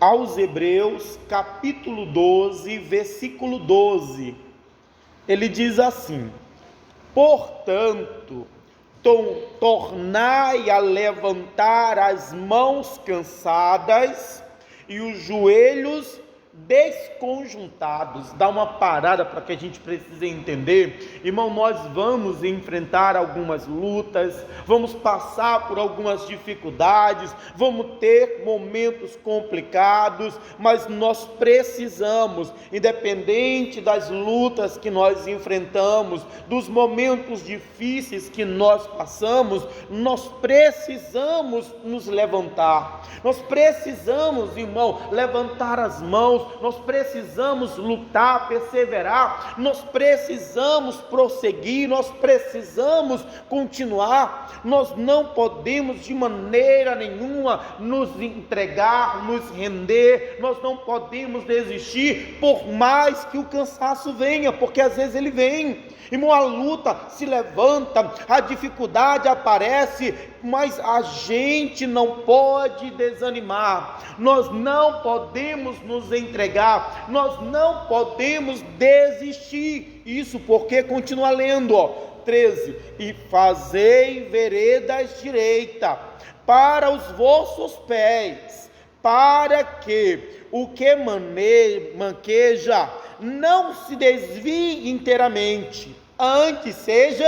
aos Hebreus, capítulo 12, versículo 12. Ele diz assim: portanto, tornai a levantar as mãos cansadas e os joelhos desconjuntados. Dá uma parada para que a gente precise entender, irmão. Nós vamos enfrentar algumas lutas, vamos passar por algumas dificuldades, vamos ter momentos complicados, mas nós precisamos, independente das lutas que nós enfrentamos, dos momentos difíceis que nós passamos, nós precisamos nos levantar, nós precisamos, irmão, levantar as mãos, nós precisamos lutar, perseverar, nós precisamos prosseguir, nós precisamos continuar. Nós não podemos de maneira nenhuma nos entregar, nos render, nós não podemos desistir, por mais que o cansaço venha, porque às vezes ele vem, irmão. A luta se levanta, a dificuldade aparece, mas a gente não pode desanimar, nós não podemos nos entregar, nós não podemos desistir. Isso porque continua lendo, 13: e fazei veredas direitas para os vossos pés, para que o que manqueja não se desvie inteiramente, antes seja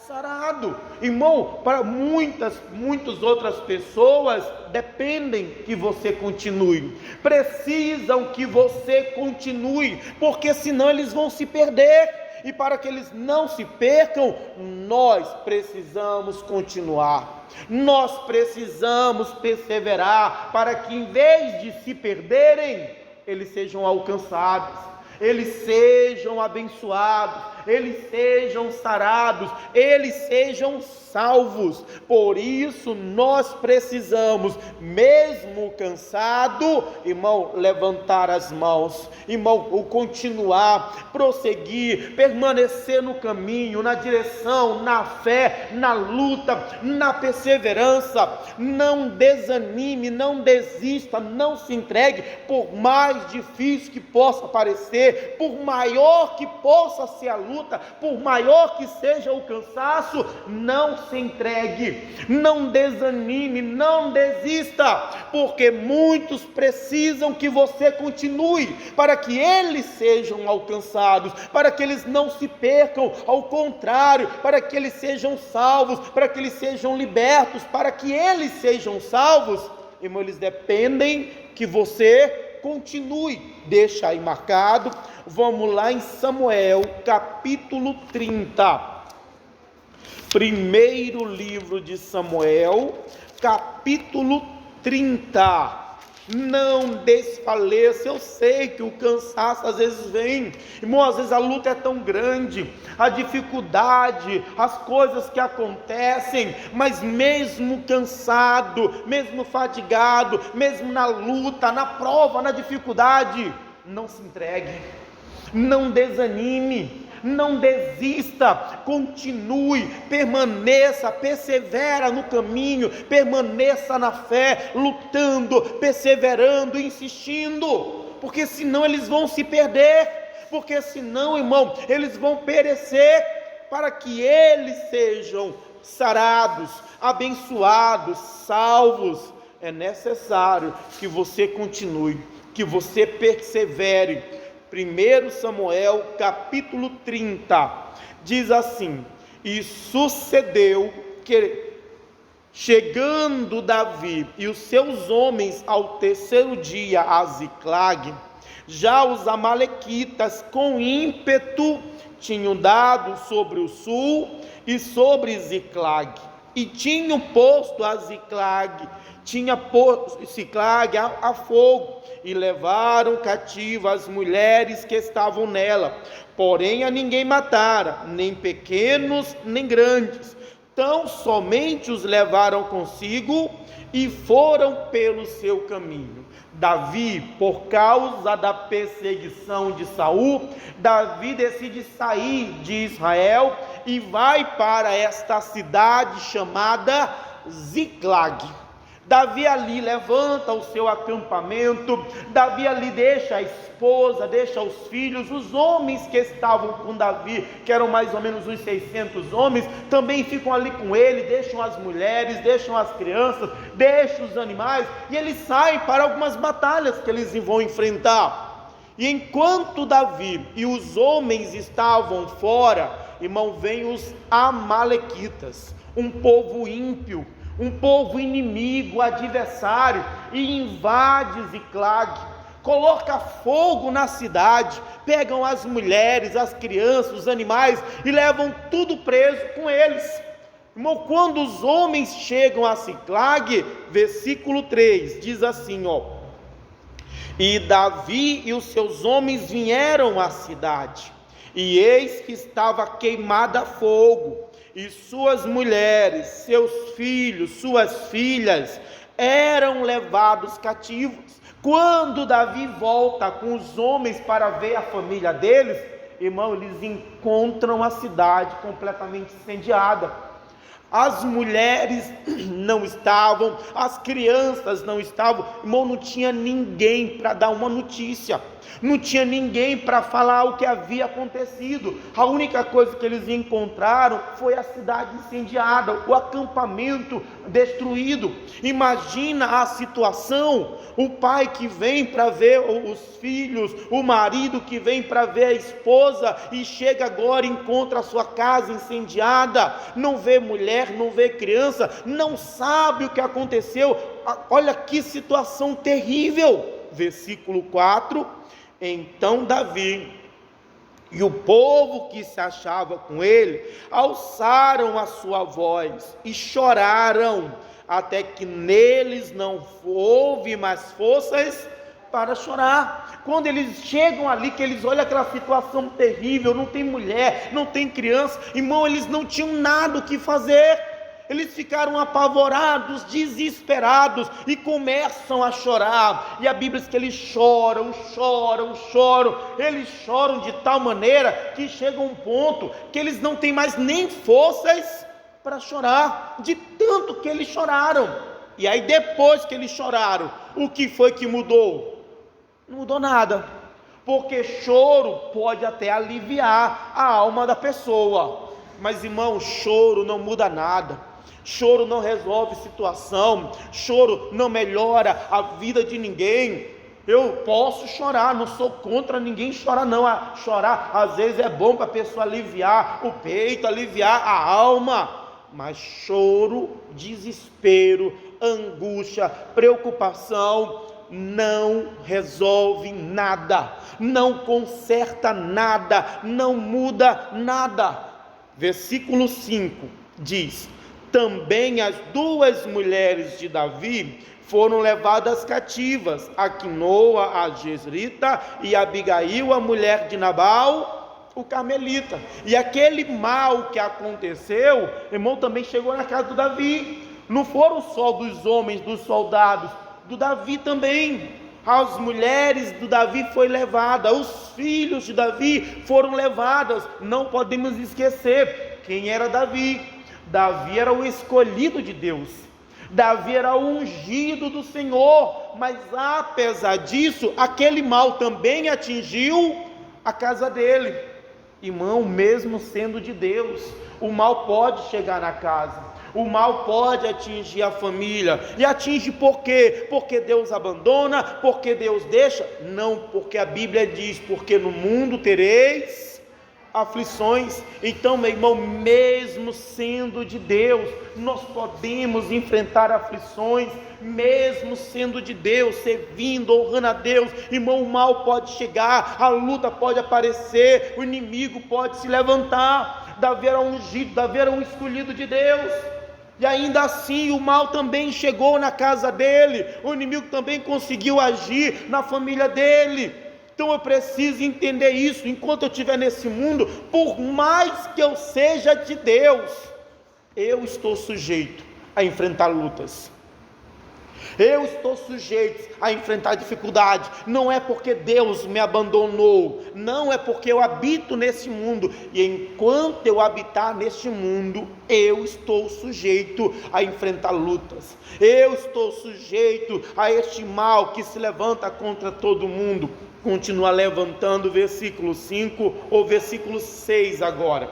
sarado. Irmão, para muitas outras pessoas dependem que você continue, precisam que você continue, porque senão eles vão se perder. E para que eles não se percam, nós precisamos continuar, nós precisamos perseverar, para que em vez de se perderem, eles sejam alcançados, eles sejam abençoados, eles sejam sarados, eles sejam salvos. Por isso nós precisamos, mesmo cansado, irmão, levantar as mãos, irmão, continuar, prosseguir, permanecer no caminho, na direção, na fé, na luta, na perseverança. Não desanime, não desista, não se entregue, por mais difícil que possa parecer, por maior que possa ser a luta, por maior que seja o cansaço, não se entregue, não desanime, não desista, porque muitos precisam que você continue, para que eles sejam alcançados, para que eles não se percam, ao contrário, para que eles sejam salvos, para que eles sejam libertos. Para que eles sejam salvos, irmão, eles dependem que você continue. Deixa aí marcado. Vamos lá em Samuel, capítulo 30. Primeiro livro de Samuel, capítulo 30. Não desfaleça. Eu sei que o cansaço às vezes vem, irmão, às vezes a luta é tão grande, a dificuldade, as coisas que acontecem, mas mesmo cansado, mesmo fadigado, mesmo na luta, na prova, na dificuldade, não se entregue, não desanime, não desista, continue, permaneça, persevera no caminho, permaneça na fé, lutando, perseverando, insistindo, porque senão eles vão se perder, porque senão, irmão, eles vão perecer. Para que eles sejam sarados, abençoados, salvos, é necessário que você continue, que você persevere. 1 Samuel capítulo 30 diz assim: e sucedeu que, chegando Davi e os seus homens ao terceiro dia a Ziclag, já os amalequitas com ímpeto tinham dado sobre o sul e sobre Ziclag, e tinham posto a Ziclag, a fogo, e levaram cativa as mulheres que estavam nela, porém a ninguém matara, nem pequenos nem grandes, tão somente os levaram consigo e foram pelo seu caminho. Davi, por causa da perseguição de Saul, Davi decide sair de Israel e vai para esta cidade chamada Ziclag. Davi ali levanta o seu acampamento, Davi ali deixa a esposa, deixa os filhos, os homens que estavam com Davi, que eram mais ou menos uns 600 homens, também ficam ali com ele, deixam as mulheres, deixam as crianças, deixam os animais, e eles saem para algumas batalhas que eles vão enfrentar. E enquanto Davi e os homens estavam fora, irmão, vem os amalequitas, um povo ímpio, um povo inimigo, adversário, e invade Ziclag, coloca fogo na cidade, pegam as mulheres, as crianças, os animais e levam tudo preso com eles. Irmão, quando os homens chegam a Ziclag, versículo 3, diz assim, e Davi e os seus homens vieram à cidade, e eis que estava queimada a fogo, e suas mulheres, seus filhos, suas filhas eram levados cativos. Quando Davi volta com os homens para ver a família deles, irmão, eles encontram a cidade completamente incendiada. As mulheres não estavam, as crianças não estavam, irmão, não tinha ninguém para dar uma notícia, não tinha ninguém para falar o que havia acontecido. A única coisa que eles encontraram foi a cidade incendiada, o acampamento destruído. Imagina a situação: o pai que vem para ver os filhos, o marido que vem para ver a esposa, e chega agora e encontra a sua casa incendiada, não vê mulher, não vê criança, não sabe o que aconteceu. Olha que situação terrível. Versículo 4, então Davi e o povo que se achava com ele alçaram a sua voz e choraram, até que neles não houve mais forças para chorar. Quando eles chegam ali, que eles olham aquela situação terrível, não tem mulher, não tem criança, irmão, eles não tinham nada o que fazer. Eles ficaram apavorados, desesperados, e começam a chorar. E a Bíblia diz que eles choram, eles choram de tal maneira que chega um ponto que eles não têm mais nem forças para chorar, de tanto que eles choraram. E aí, depois que eles choraram, o que foi que mudou? Não mudou nada, porque choro pode até aliviar a alma da pessoa, mas, irmão, choro não muda nada. Choro não resolve situação, choro não melhora a vida de ninguém. Eu posso chorar, não sou contra ninguém chorar não. Chorar às vezes é bom para a pessoa aliviar o peito, aliviar a alma, mas choro, desespero, angústia, preocupação não resolve nada, não conserta nada, não muda nada. Versículo 5 diz: também as duas mulheres de Davi foram levadas cativas, Aquinoa, a jezreelita, e Abigail, a mulher de Nabal, o carmelita. E aquele mal que aconteceu, irmão, também chegou na casa do Davi. Não foram só dos homens, dos soldados, do Davi também. As mulheres do Davi foram levadas, os filhos de Davi foram levados. Não podemos esquecer quem era Davi. Davi era o escolhido de Deus, Davi era o ungido do Senhor, mas apesar disso, aquele mal também atingiu a casa dele. Irmão, mesmo sendo de Deus, o mal pode chegar na casa, o mal pode atingir a família. E atinge por quê? Porque Deus abandona, porque Deus deixa? Não, porque a Bíblia diz: porque no mundo tereis aflições. Então, meu irmão, mesmo sendo de Deus, nós podemos enfrentar aflições, mesmo sendo de Deus, servindo, honrando a Deus. Irmão, o mal pode chegar, a luta pode aparecer, o inimigo pode se levantar. Davi era ungido, Davi era um escolhido de Deus, e ainda assim o mal também chegou na casa dele, o inimigo também conseguiu agir na família dele. Então eu preciso entender isso. Enquanto eu estiver nesse mundo, por mais que eu seja de Deus, eu estou sujeito a enfrentar lutas. Eu estou sujeito a enfrentar dificuldade. Não é porque Deus me abandonou, não é porque eu habito nesse mundo, e enquanto eu habitar neste mundo, eu estou sujeito a enfrentar lutas. Eu estou sujeito a este mal que se levanta contra todo mundo. Continua levantando, versículo 5 ou versículo 6 agora.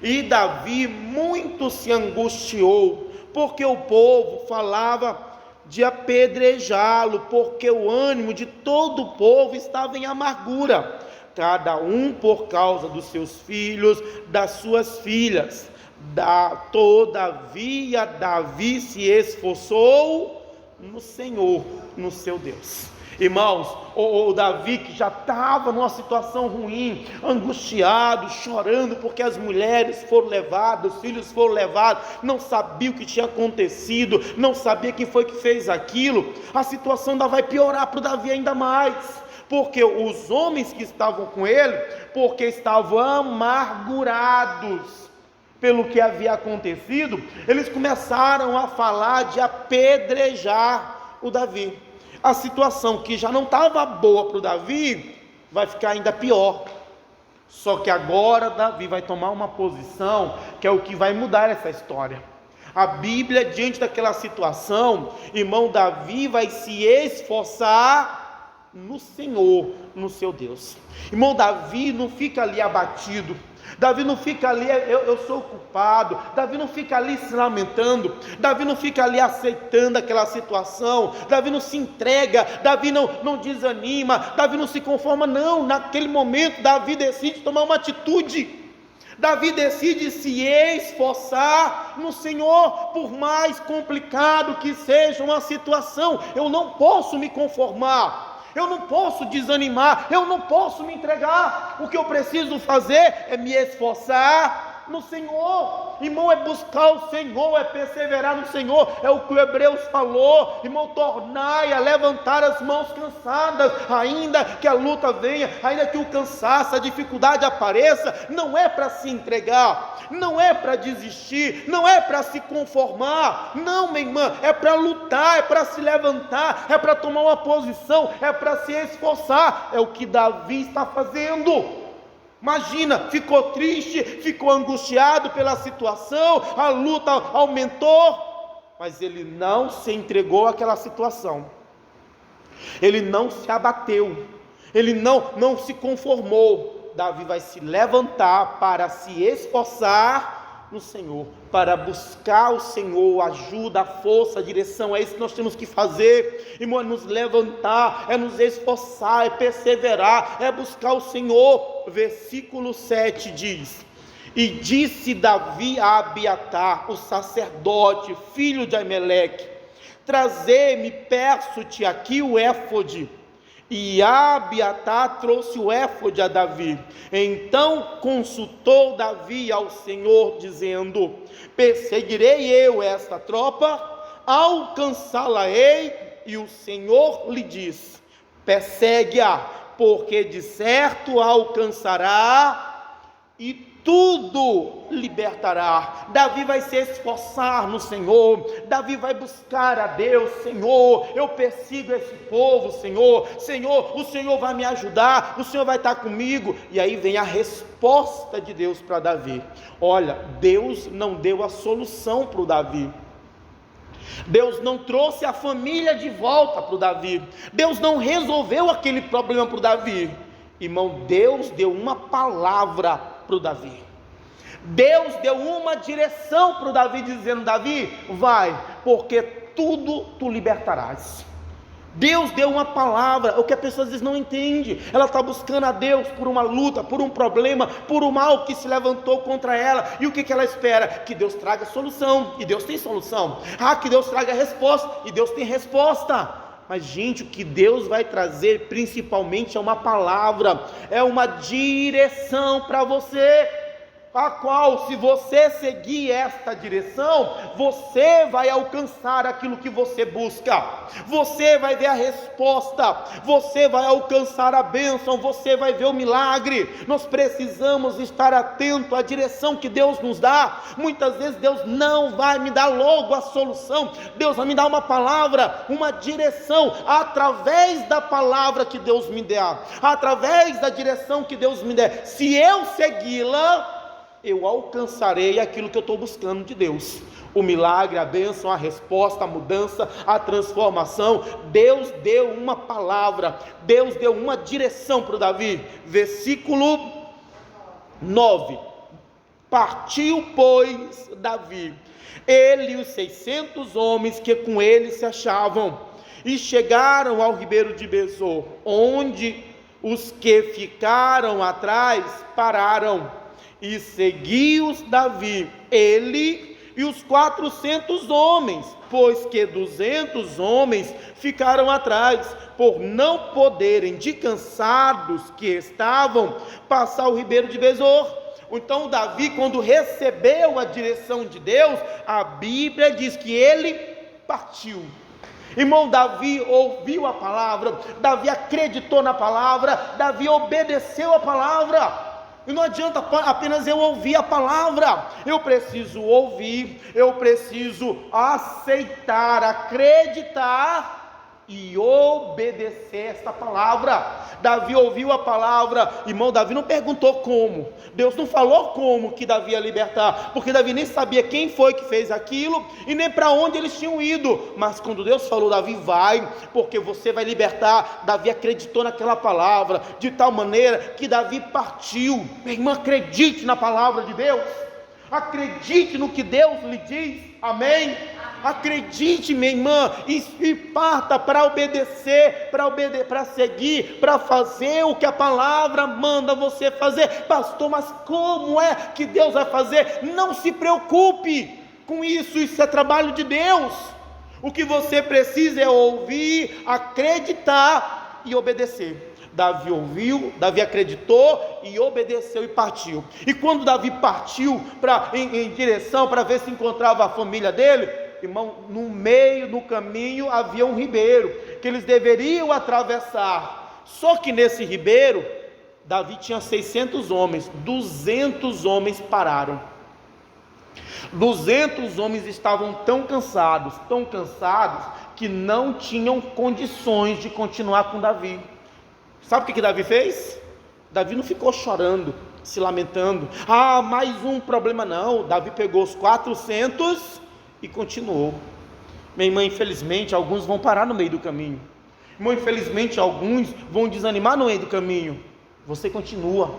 E Davi muito se angustiou, porque o povo falava de apedrejá-lo, porque o ânimo de todo o povo estava em amargura, cada um por causa dos seus filhos, das suas filhas. Todavia Davi se esforçou no Senhor, no seu Deus. Irmãos, o Davi, que já estava numa situação ruim, angustiado, chorando, porque as mulheres foram levadas, os filhos foram levados, não sabia o que tinha acontecido, não sabia quem foi que fez aquilo. A situação ainda vai piorar para o Davi ainda mais, porque os homens que estavam com ele, porque estavam amargurados pelo que havia acontecido, eles começaram a falar de apedrejar o Davi. A situação que já não estava boa para o Davi, vai ficar ainda pior. Só que agora Davi vai tomar uma posição, que é o que vai mudar essa história. A Bíblia, diante daquela situação, irmão, Davi vai se esforçar no Senhor, no seu Deus. Irmão, Davi não fica ali abatido, Davi não fica ali, eu sou o culpado. Davi não fica ali se lamentando, Davi não fica ali aceitando aquela situação, Davi não se entrega, Davi não desanima, Davi não se conforma, não. Naquele momento Davi decide tomar uma atitude, Davi decide se esforçar no Senhor, por mais complicado que seja uma situação. Eu não posso me conformar, eu não posso desanimar, eu não posso me entregar. O que eu preciso fazer é me esforçar no Senhor. Irmão, é buscar o Senhor, é perseverar no Senhor. É o que o Hebreus falou, irmão, tornai a levantar as mãos cansadas, ainda que a luta venha, ainda que o cansaço, a dificuldade apareça. Não é para se entregar, não é para desistir, não é para se conformar, não, minha irmã, é para lutar, é para se levantar, é para tomar uma posição, é para se esforçar. É o que Davi está fazendo. Imagina, ficou triste, ficou angustiado pela situação, a luta aumentou, mas ele não se entregou àquela situação, ele não se abateu, ele não se conformou. Davi vai se levantar para se esforçar no Senhor, para buscar o Senhor, ajuda, força, direção. É isso que nós temos que fazer, irmão, é nos levantar, é nos esforçar, é perseverar, é buscar o Senhor. Versículo 7 diz: e disse Davi a Abiatar, o sacerdote, filho de Aimeleque: trazei-me, peço-te aqui o éfode. E Abiatar trouxe o éfode a Davi. Então consultou Davi ao Senhor, dizendo: perseguirei eu esta tropa, alcançá-la-ei? E o Senhor lhe diz: persegue-a, porque de certo a alcançará e tudo libertará. Davi vai se esforçar no Senhor, Davi vai buscar a Deus. Senhor, eu persigo esse povo, Senhor, o Senhor vai me ajudar, o Senhor vai estar comigo. E aí vem a resposta de Deus para Davi. Olha, Deus não deu a solução para o Davi, Deus não trouxe a família de volta para o Davi, Deus não resolveu aquele problema para o Davi. Irmão, Deus deu uma palavra para o Davi, Deus deu uma direção para o Davi, dizendo: Davi, vai, porque tudo tu libertarás. Deus deu uma palavra. O que a pessoa às vezes não entende, ela está buscando a Deus por uma luta, por um problema, por um mal que se levantou contra ela, e o que ela espera? Que Deus traga solução, e Deus tem solução. Que Deus traga resposta, e Deus tem resposta. Mas, gente, o que Deus vai trazer principalmente é uma palavra, é uma direção para você. a qual, se você seguir esta direção, você vai alcançar aquilo que você busca, você vai ver a resposta, você vai alcançar a bênção, você vai ver o milagre. Nós precisamos estar atento à direção que Deus nos dá. Muitas vezes Deus não vai me dar logo a solução, Deus vai me dar uma palavra, uma direção, através da palavra que Deus me der, através da direção que Deus me der. Se eu segui-la, eu alcançarei aquilo que eu estou buscando de Deus: o milagre, a bênção, a resposta, a mudança, a transformação. Deus deu uma palavra, Deus deu uma direção para o Davi. Versículo 9: partiu, pois, Davi, ele e os 600 homens que com ele se achavam, e chegaram ao ribeiro de Besor, onde os que ficaram atrás pararam, e seguiu-os Davi, ele e os 400 homens, pois que 200 homens ficaram atrás, por não poderem, de cansados que estavam, passar o ribeiro de Besor. Então Davi, quando recebeu a direção de Deus, a Bíblia diz que ele partiu. Irmão, Davi ouviu a palavra, Davi acreditou na palavra, Davi obedeceu a palavra. E não adianta apenas eu ouvir a palavra, eu preciso ouvir, eu preciso aceitar, acreditar e obedecer esta palavra. Davi ouviu a palavra, irmão. Davi não perguntou como, Deus não falou como que Davi ia libertar, porque Davi nem sabia quem foi que fez aquilo e nem para onde eles tinham ido. Mas quando Deus falou: Davi, vai, porque você vai libertar, Davi acreditou naquela palavra, de tal maneira que Davi partiu. Meu irmão, acredite na palavra de Deus, acredite no que Deus lhe diz, amém? Acredite, minha irmã, e parta para obedecer, para seguir, para fazer o que a palavra manda você fazer. Pastor, mas como é que Deus vai fazer? Não se preocupe com isso, isso é trabalho de Deus. O que você precisa é ouvir, acreditar e obedecer. Davi ouviu, Davi acreditou e obedeceu e partiu. E quando Davi partiu em direção para ver se encontrava a família dele, irmão, no meio do caminho havia um ribeiro que eles deveriam atravessar. Só que nesse ribeiro, Davi tinha 600 homens, 200 homens pararam. 200 homens estavam tão cansados, que não tinham condições de continuar com Davi. Sabe o que Davi fez? Davi não ficou chorando, se lamentando: ah, mais um problema. Não, Davi pegou os 400 e continuou. Minha irmã, infelizmente alguns vão parar no meio do caminho. Irmão, infelizmente alguns vão desanimar no meio do caminho. Você continua,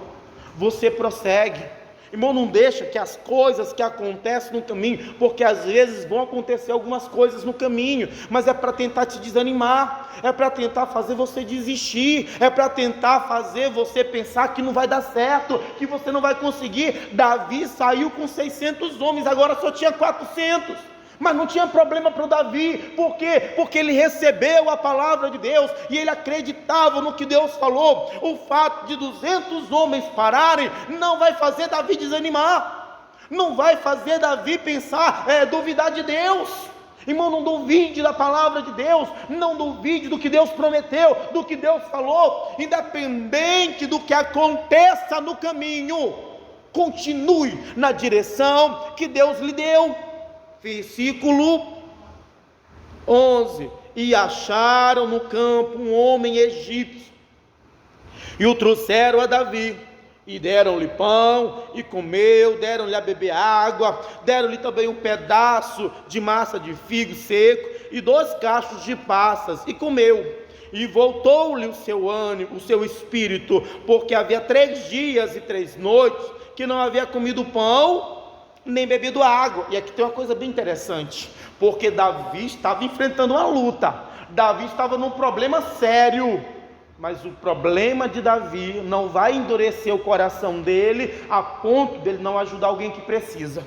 você prossegue. Irmão, não deixa que as coisas que acontecem no caminho, porque às vezes vão acontecer algumas coisas no caminho, mas é para tentar te desanimar, é para tentar fazer você desistir, é para tentar fazer você pensar que não vai dar certo, que você não vai conseguir. Davi saiu com 600 homens, agora só tinha 400. Mas não tinha problema para o Davi. Por quê? Porque ele recebeu a palavra de Deus e ele acreditava no que Deus falou. O fato de 200 homens pararem não vai fazer Davi desanimar, não vai fazer Davi pensar, duvidar de Deus. Irmão, não duvide da palavra de Deus, não duvide do que Deus prometeu, do que Deus falou. Independente do que aconteça no caminho, continue na direção que Deus lhe deu. Versículo 11: e acharam no campo um homem egípcio, e o trouxeram a Davi, e deram-lhe pão, e comeu, deram-lhe a beber água, deram-lhe também um pedaço de massa de figo seco, e 2 cachos de passas, e comeu. E voltou-lhe o seu ânimo, o seu espírito, porque havia 3 dias e 3 noites que não havia comido pão, nem bebido água. E aqui tem uma coisa bem interessante, porque Davi estava enfrentando uma luta, Davi estava num problema sério, mas o problema de Davi não vai endurecer o coração dele a ponto dele não ajudar alguém que precisa.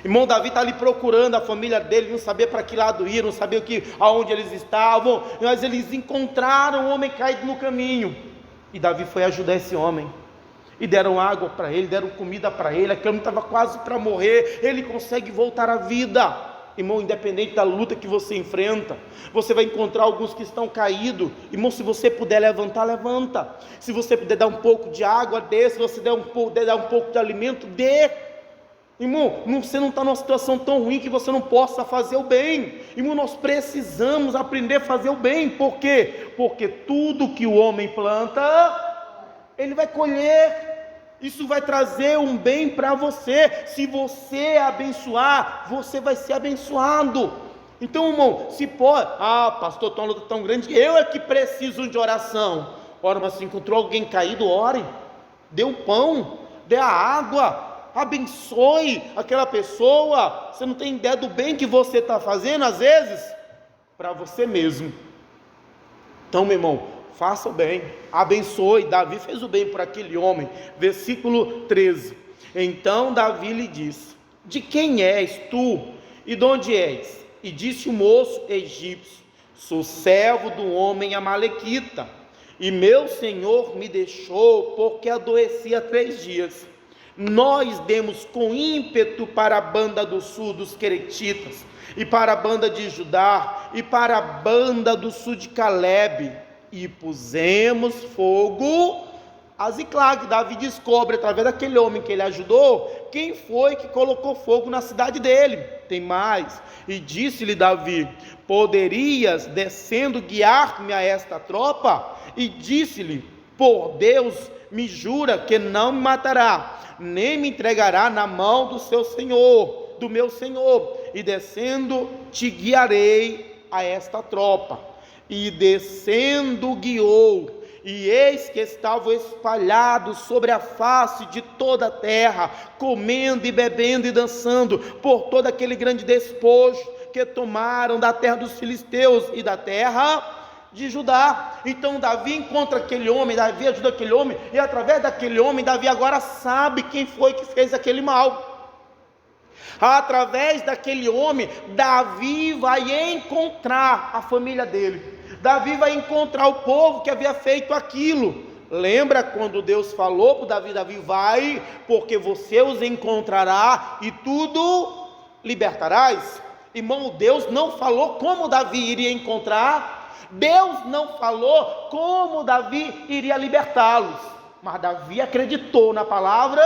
Irmão, Davi está ali procurando a família dele, não sabia para que lado ir, não sabia aonde eles estavam, mas eles encontraram um homem caído no caminho, e Davi foi ajudar esse homem. e deram água para ele, deram comida para ele, aquele homem estava quase para morrer, ele consegue voltar à vida. Irmão, independente da luta que você enfrenta, você vai encontrar alguns que estão caídos. Irmão, se você puder levantar, levanta. Se você puder dar um pouco de água, dê. Se você puder dar um pouco de alimento, dê. Irmão, você não está numa situação tão ruim que você não possa fazer o bem. Irmão, nós precisamos aprender a fazer o bem. Por quê? Porque tudo que o homem planta, ele vai colher. Isso vai trazer um bem para você. Se você abençoar, você vai ser abençoado. Então, irmão, se pode, pastor, tem uma luta tão grande, eu é que preciso de oração. Ora, mas se encontrou alguém caído, ore, dê o pão, dê a água, abençoe aquela pessoa. Você não tem ideia do bem que você está fazendo, às vezes, para você mesmo. Então, meu irmão, faça o bem, abençoe. Davi fez o bem por aquele homem. Versículo 13. Então Davi lhe disse: de quem és tu e de onde és? E disse o moço egípcio: sou servo do homem amalequita, e meu senhor me deixou porque adoeci há 3 dias. Nós demos com ímpeto para a banda do sul dos queretitas, e para a banda de Judá, e para a banda do sul de Calebe, e pusemos fogo a Ziclag. Davi descobre, através daquele homem que ele ajudou, quem foi que colocou fogo na cidade dele. Tem mais. E disse-lhe Davi: poderias, descendo, guiar-me a esta tropa? E disse-lhe: por Deus, me jura que não me matará, nem me entregará na mão do seu senhor, do meu senhor. E descendo, te guiarei a esta tropa. E descendo guiou, e eis que estavam espalhados sobre a face de toda a terra, comendo e bebendo e dançando, por todo aquele grande despojo que tomaram da terra dos filisteus e da terra de Judá. Então Davi encontra aquele homem, Davi ajuda aquele homem, e através daquele homem, Davi agora sabe quem foi que fez aquele mal. Através daquele homem, Davi vai encontrar a família dele. Davi vai encontrar o povo que havia feito aquilo. Lembra quando Deus falou para Davi: Davi, vai, porque você os encontrará e tudo libertarás. Irmão, Deus não falou como Davi iria encontrar, Deus não falou como Davi iria libertá-los, mas Davi acreditou na palavra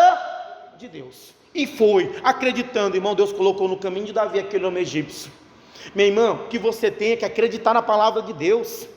de Deus, e foi acreditando. Irmão, Deus colocou no caminho de Davi aquele homem egípcio. Meu irmão, que você tenha que acreditar na palavra de Deus,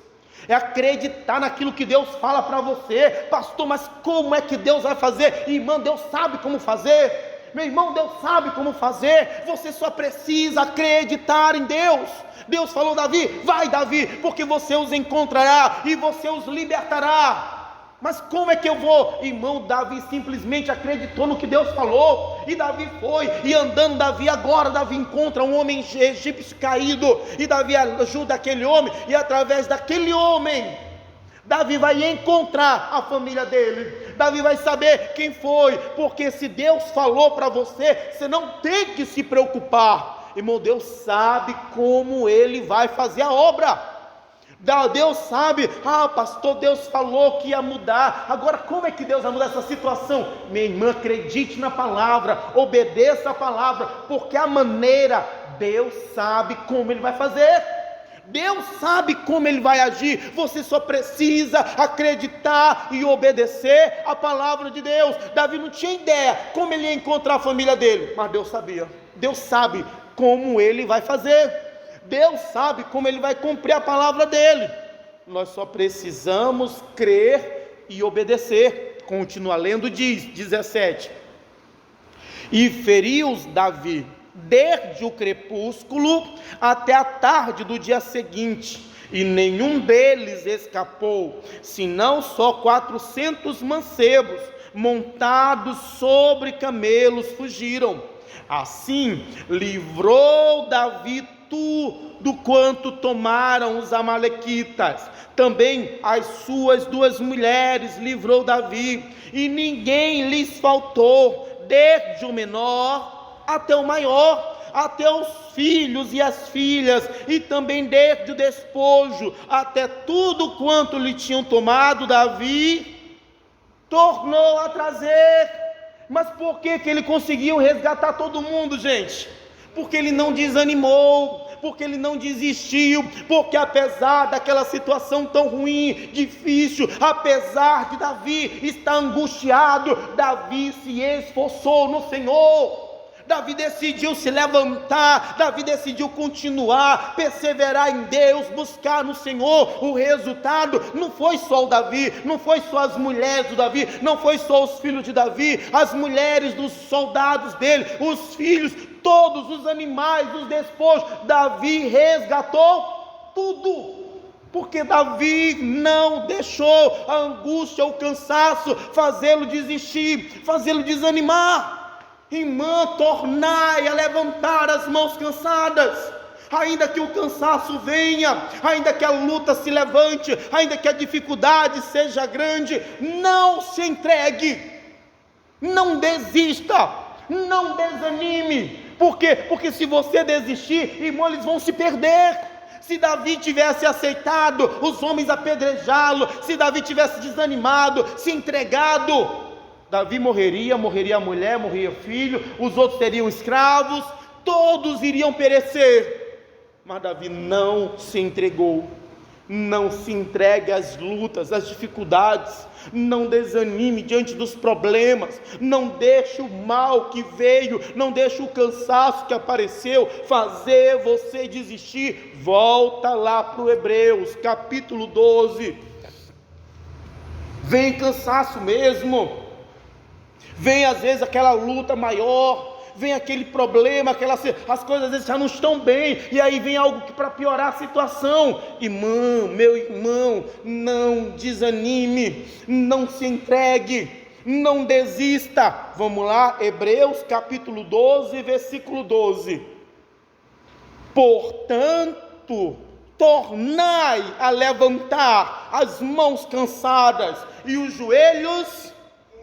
é acreditar naquilo que Deus fala para você. Pastor, mas como é que Deus vai fazer? Irmão, Deus sabe como fazer. Meu irmão, Deus sabe como fazer. Você só precisa acreditar em Deus. Deus falou: Davi, vai Davi, porque você os encontrará e você os libertará. Mas como é que eu vou? Irmão, Davi simplesmente acreditou no que Deus falou, e Davi foi, e andando Davi encontra um homem egípcio caído, e Davi ajuda aquele homem, e através daquele homem, Davi vai encontrar a família dele. Davi vai saber quem foi, porque se Deus falou para você, você não tem que se preocupar. Irmão, Deus sabe como Ele vai fazer a obra. Deus sabe, pastor, Deus falou que ia mudar, agora como é que Deus vai mudar essa situação? Minha irmã, acredite na palavra, obedeça a palavra, porque a maneira, Deus sabe como Ele vai fazer, Deus sabe como Ele vai agir. Você só precisa acreditar e obedecer a palavra de Deus. Davi não tinha ideia como ele ia encontrar a família dele, mas Deus sabia. Deus sabe como Ele vai fazer, Deus sabe como Ele vai cumprir a palavra dele. Nós só precisamos crer e obedecer. Continua lendo, diz 17: e feriu-os Davi desde o crepúsculo até a tarde do dia seguinte, e nenhum deles escapou, senão só 400 mancebos montados sobre camelos fugiram. Assim livrou Davi tudo quanto tomaram os amalequitas. Também as suas 2 mulheres livrou Davi, e ninguém lhes faltou, desde o menor até o maior, até os filhos e as filhas, e também desde o despojo até tudo quanto lhe tinham tomado. Davi tornou a trazer. Mas por que ele conseguiu resgatar todo mundo, gente? Porque ele não desanimou, porque ele não desistiu, porque apesar daquela situação tão ruim, difícil, apesar de Davi estar angustiado, Davi se esforçou no Senhor. Davi decidiu se levantar, Davi decidiu continuar, perseverar em Deus, buscar no Senhor. O resultado não foi só o Davi, não foi só as mulheres do Davi, não foi só os filhos de Davi, as mulheres dos soldados dele, os filhos, todos os animais, os despojos. Davi resgatou tudo, porque Davi não deixou a angústia, o cansaço fazê-lo desistir, fazê-lo desanimar. Irmã, tornai a levantar as mãos cansadas, ainda que o cansaço venha, ainda que a luta se levante, ainda que a dificuldade seja grande, não se entregue, não desista, não desanime. Por quê? Porque se você desistir, irmão, eles vão se perder. Se Davi tivesse aceitado os homens apedrejá-lo, se Davi tivesse desanimado, se entregado, Davi morreria a mulher, morreria o filho, os outros seriam escravos, todos iriam perecer. Mas Davi não se entregou. Não se entregue às lutas, às dificuldades, não desanime diante dos problemas, não deixe o mal que veio, não deixe o cansaço que apareceu fazer você desistir. Volta lá para o Hebreus capítulo 12, vem cansaço mesmo, vem às vezes aquela luta maior, vem aquele problema, as coisas às vezes já não estão bem, e aí vem algo que para piorar a situação. Irmão, meu irmão, não desanime, não se entregue, não desista. Vamos lá, Hebreus capítulo 12, versículo 12. Portanto, tornai a levantar as mãos cansadas e os joelhos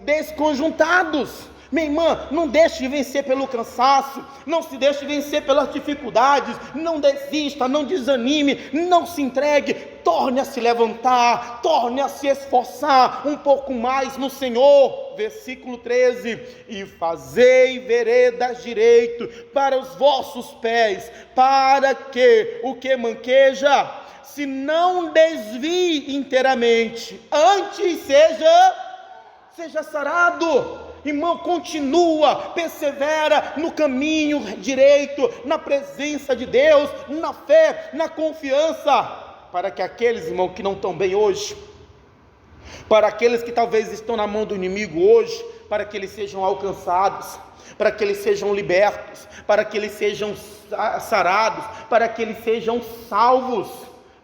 desconjuntados. Minha irmã, não deixe de vencer pelo cansaço, não se deixe vencer pelas dificuldades, não desista, não desanime, não se entregue, torne a se levantar, torne a se esforçar um pouco mais no Senhor. Versículo 13: e fazei veredas direito para os vossos pés, para que o que manqueja se não desvie inteiramente, antes seja sarado. Irmão, continua, persevera no caminho direito, na presença de Deus, na fé, na confiança, para que aqueles, irmão, que não estão bem hoje, para aqueles que talvez estão na mão do inimigo hoje, para que eles sejam alcançados, para que eles sejam libertos, para que eles sejam sarados, para que eles sejam salvos.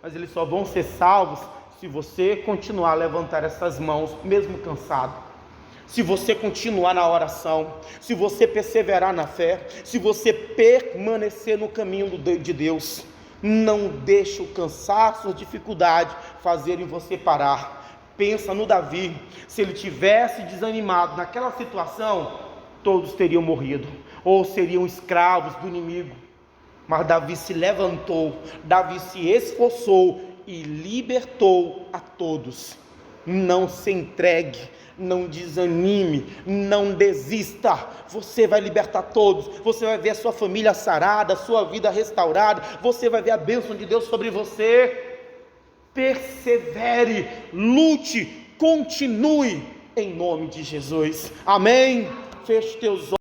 Mas eles só vão ser salvos se você continuar a levantar essas mãos, mesmo cansado. Se você continuar na oração, se você perseverar na fé, se você permanecer no caminho de Deus, não deixe o cansaço, a dificuldade fazerem você parar. Pensa no Davi, se ele tivesse desanimado naquela situação, todos teriam morrido, ou seriam escravos do inimigo. Mas Davi se levantou, Davi se esforçou e libertou a todos. Não se entregue, não desanime, não desista. Você vai libertar todos, você vai ver a sua família sarada, a sua vida restaurada, você vai ver a bênção de Deus sobre você. Persevere, lute, continue, em nome de Jesus, amém. Feche teus olhos.